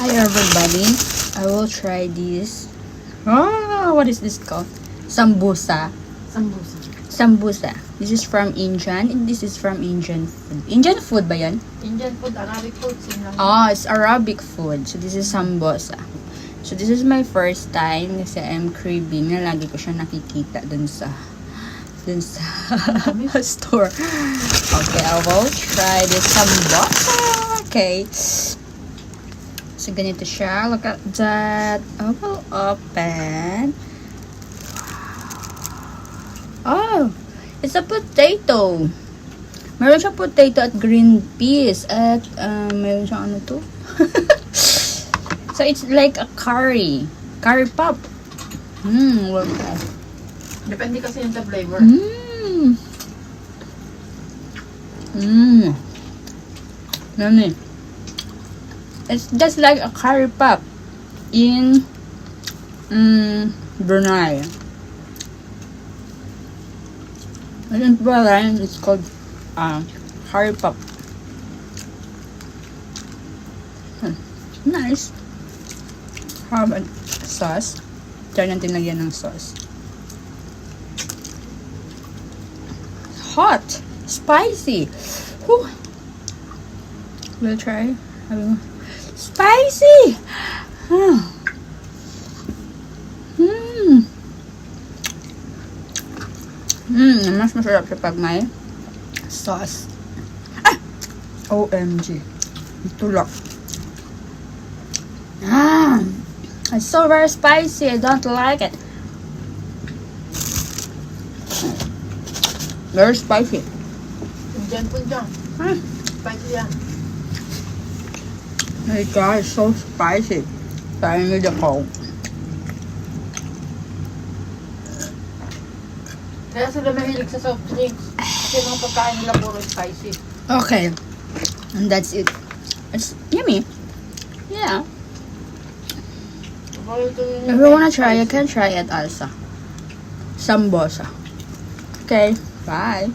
Hi everybody, I will try this. What is this called? Sambusa. Sambusa. This is from Indian and this is from Indian food. Indian food ba yan? Indian food, Arabic food, same lang. It's Arabic food. So this is sambusa. So this is my first time kasi I'm craving na lagi ko siya nakikita dun sa store. Okay, I will try this sambusa. Okay. So, ganito siya. Look at that. I will open. Oh! It's a potato. Meron siyang potato at green peas. At, meron siyang ano to? So, it's like a curry. Curry pop. Well, Depende kasi yung sa flavor. Yummy. It's just like a curry pop in Brunei. In Brunei, it's called curry pop. Nice. How about sauce? Diyan natin lagyan ng sauce. Hot! Spicy! Whew. We'll try. Spicy! Mas masarap siya pag may sauce. OMG. Tulak. It's so very spicy. I don't like it. Very spicy. Indian food dyan. Spicy yan. My God, it's so spicy. Trying with the coke. Kaya sila mahilig sa soft drinks. Kasi mga pagkain nila puro spicy. Okay. And that's it. It's yummy. Yeah. If you wanna try, you can try it also. Sambusa. Okay. Bye.